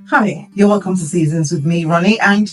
Hi, you're welcome to Seasons with me, Ronnie, and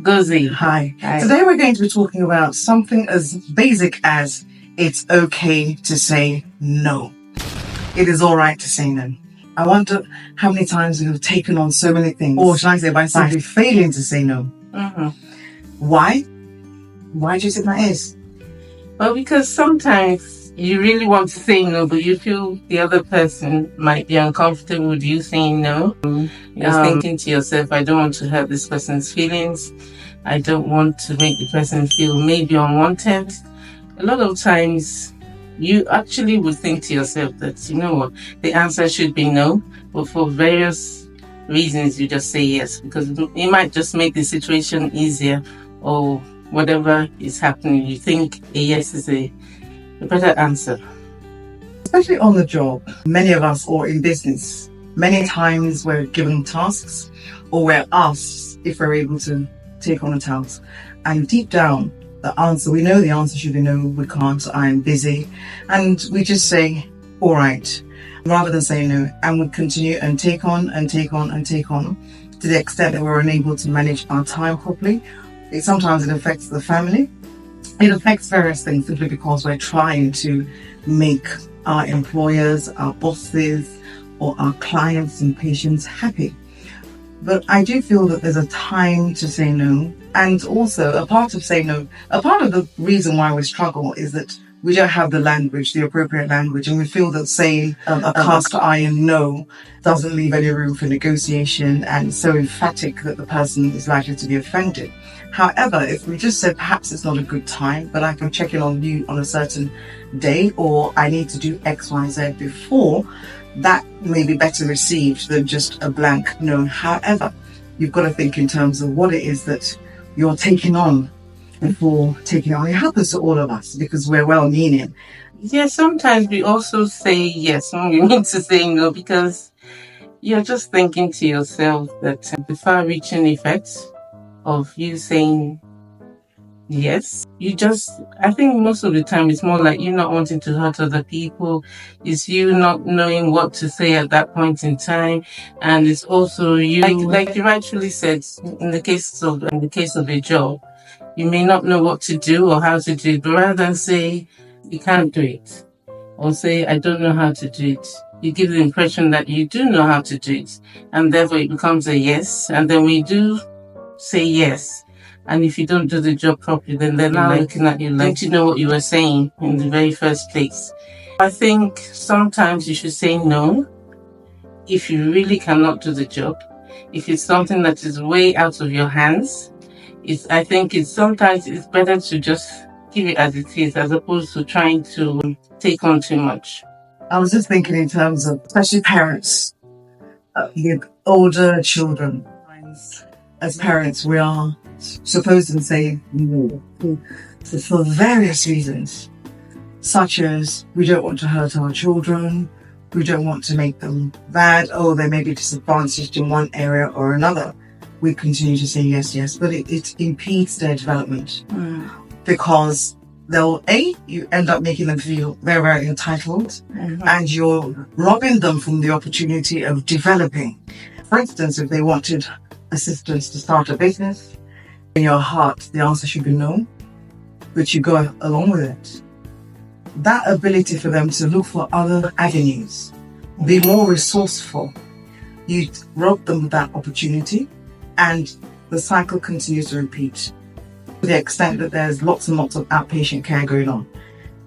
Gozi. Hi. Hi. Today we're going to be talking about something as basic as it's okay to say no. It is all right to say no. I wonder how many times we've taken on so many things, or should I say by simply failing to say no. Mm-hmm. Why? Why do you think that is? Well, because sometimes you really want to say no, but you feel the other person might be uncomfortable with you saying no. You're thinking to yourself, I don't want to hurt this person's feelings. I don't want to make the person feel maybe unwanted. A lot of times you actually would think to yourself that, you know what, the answer should be no, but for various reasons you just say yes, because it might just make the situation easier, or whatever is happening, you think a yes is a better answer. Especially on the job, many of us, or in business, many times we're given tasks or we're asked if we're able to take on a task. And deep down, we know the answer should be no, we can't, I'm busy. And we just say, all right, rather than say no. And we continue and take on and take on and take on to the extent that we're unable to manage our time properly. Sometimes it affects the family. It affects various things simply because we're trying to make our employers, our bosses, or our clients and patients happy. But I do feel that there's a time to say no. And also a part of the reason why we struggle is that we don't have the appropriate language, and we feel that saying a cast iron no doesn't leave any room for negotiation, and so emphatic that the person is likely to be offended. However, if we just said perhaps it's not a good time, but I can check in on you on a certain day, or I need to do X, Y, Z before, that may be better received than just a blank no. However, you've got to think in terms of what it is that you're taking on before taking on. It happens to all of us because we're well-meaning. Yeah, sometimes we also say yes when we need to say no, because you're just thinking to yourself that the far-reaching effects of you saying yes, I think most of the time it's more like you not wanting to hurt other people. It's you not knowing what to say at that point in time. And it's also you, like you rightfully said, in the case of a job, you may not know what to do or how to do it, but rather than say you can't do it, or say I don't know how to do it, you give the impression that you do know how to do it, and therefore it becomes a yes. And then we do say yes, and if you don't do the job properly, then they're now looking at you like, you know what you were saying in the very first place. I think sometimes you should say no if you really cannot do the job. If it's something that is way out of your hands, I think sometimes it's better to just give it as it is, as opposed to trying to take on too much. I was just thinking in terms of, especially parents, with older children. As parents, we are supposed to say no for various reasons, such as we don't want to hurt our children, we don't want to make them bad, they may be disadvantaged in one area or another. We continue to say yes, but it impedes their development because you end up making them feel very, very entitled, and you're robbing them from the opportunity of developing. For instance, if they wanted assistance to start a business, in your heart, the answer should be no, but you go along with it. That ability for them to look for other avenues, be more resourceful, you rob them of that opportunity, and the cycle continues to repeat to the extent that there's lots and lots of outpatient care going on.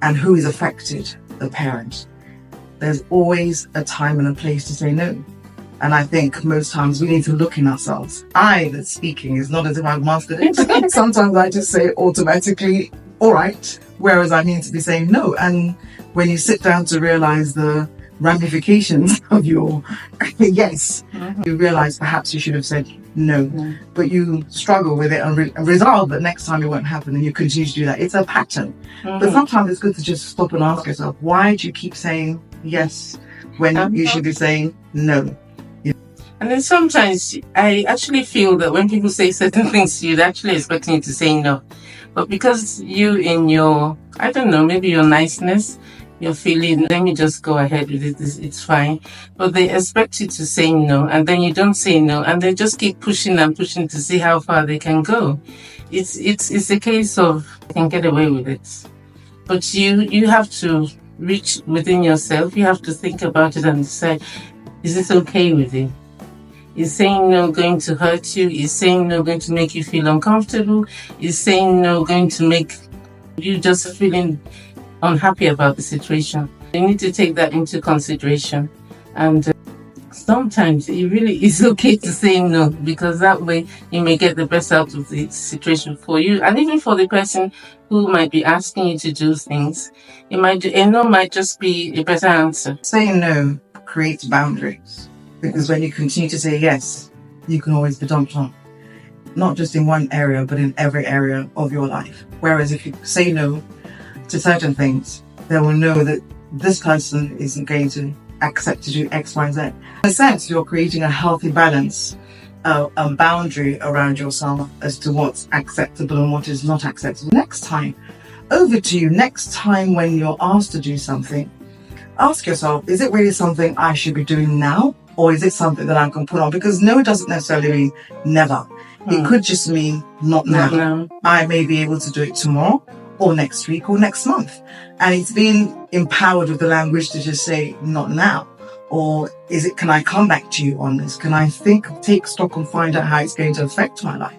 And who is affected? The parent. There's always a time and a place to say no. And I think most times we need to look in ourselves. That's speaking is not as if I've mastered it. Sometimes I just say automatically, all right, whereas I need to be saying no. And when you sit down to realize the ramifications of your yes, you realize perhaps you should have said no, but you struggle with it and resolve that next time it won't happen, and you continue to do that. It's a pattern. But sometimes it's good to just stop and ask yourself, why do you keep saying yes when you should be saying no? And then sometimes I actually feel that when people say certain things to you, they're actually expecting you to say no. But because you in your, I don't know, maybe your niceness, you're feeling, let me just go ahead with it, it's fine. But they expect you to say no, and then you don't say no, and they just keep pushing and pushing to see how far they can go. It's a case of I can get away with it. But you have to reach within yourself, you have to think about it and decide, is this okay with you? Is saying no going to hurt you? Is saying no going to make you feel uncomfortable? Is saying no going to make you just feeling unhappy about the situation? You need to take that into consideration. And sometimes it really is okay to say no, because that way you may get the best out of the situation for you, and even for the person who might be asking you to do things. A no might just be a better answer. Saying no creates boundaries, because when you continue to say yes, you can always be dumped on. Not just in one area, but in every area of your life. Whereas if you say no to certain things, they will know that this person isn't going to accept to do X, Y, Z. In a sense, you're creating a healthy balance, a boundary around yourself as to what's acceptable and what is not acceptable. Next time, over to you. Next time when you're asked to do something, ask yourself, is it really something I should be doing now? Or is it something that I can put on? Because no doesn't necessarily mean never. It could just mean not now. I may be able to do it tomorrow or next week or next month. And it's being empowered with the language to just say not now. Or is it, can I come back to you on this? Can I take stock and find out how it's going to affect my life?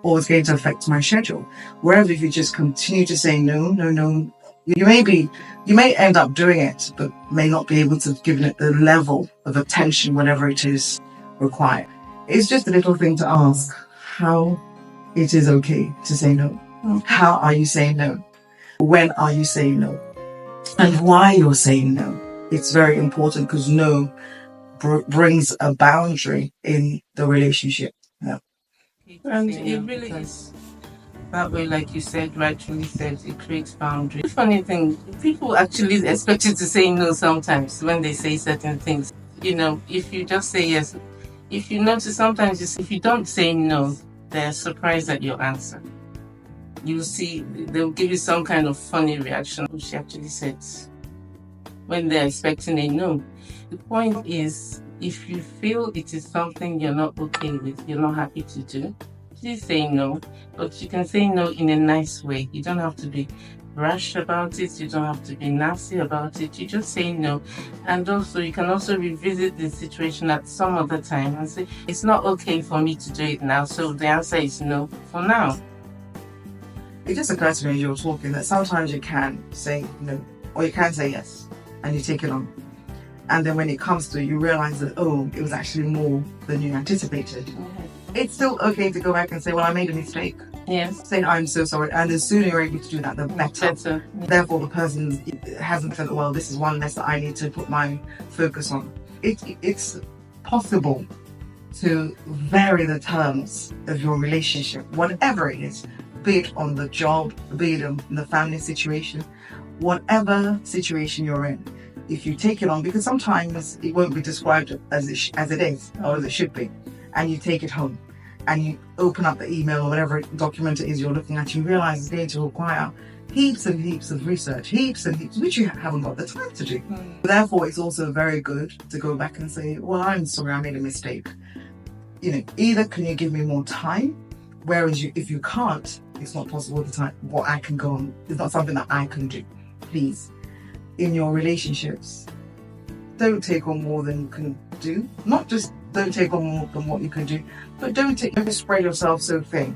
Or it's going to affect my schedule? Wherever if you just continue to say no, you may end up doing it, but may not be able to give it the level of attention, whatever it is required. It's just a little thing to ask how it is okay to say no. How are you saying no? When are you saying no? And why you're saying no. It's very important, because no brings a boundary in the relationship. Yeah. And it really is that way, like you said, rightfully said, it creates boundaries. The funny thing, people actually expect you to say no sometimes when they say certain things. If you just say yes, if you notice sometimes if you don't say no, they're surprised at your answer. You see, they'll give you some kind of funny reaction, which she actually said, when they're expecting a no. The point is, if you feel it is something you're not okay with, you're not happy to do, please say no. But you can say no in a nice way. You don't have to be rash about it. You don't have to be nasty about it. You just say no. And also, you can also revisit the situation at some other time and say, it's not okay for me to do it now. So the answer is no for now. It just occurs to me as you're talking that sometimes you can say no, or you can say yes, and you take it on. And then when it comes to it, you realize that, it was actually more than you anticipated. It's still okay to go back and say, well, I made a mistake. Yes. Say, I'm so sorry. And the sooner you're able to do that, the better. Therefore, the person hasn't felt, well, this is one less that I need to put my focus on. It's possible to vary the terms of your relationship, whatever it is, be it on the job, be it in the family situation, whatever situation you're in. If you take it on, because sometimes it won't be described as it is, or as it should be, and you take it home, and you open up the email or whatever document it is you're looking at, you realize it's going to require heaps and heaps of research, heaps and heaps, which you haven't got the time to do. Therefore, it's also very good to go back and say, well, I'm sorry, I made a mistake. Either can you give me more time, whereas if you can't, it's not possible at the time, what I can go on, it's not something that I can do. Please, in your relationships, don't take on more than you can do. Not just don't take on more than what you can do, but don't spread yourself so thin.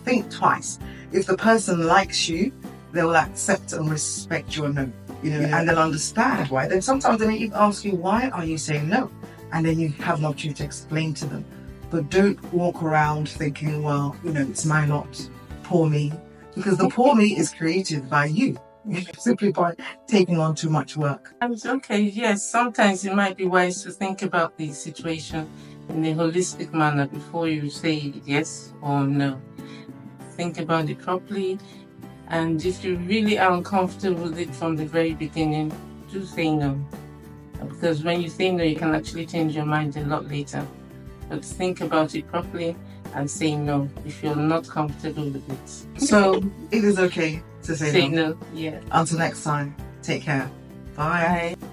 Think twice. If the person likes you, they will accept and respect your no. And they'll understand why. Then sometimes they may even ask you, why are you saying no? And then you have an opportunity to explain to them. But don't walk around thinking, well, it's my lot, poor me. Because the poor me is created by you. Simply by taking on too much work. Okay, yes, sometimes it might be wise to think about the situation in a holistic manner before you say yes or no. Think about it properly, and if you really are uncomfortable with it from the very beginning, do say no. Because when you say no, you can actually change your mind a lot later. But think about it properly and say no if you're not comfortable with it. So it is okay to say no. Yeah. Until next time, take care. Bye. Bye.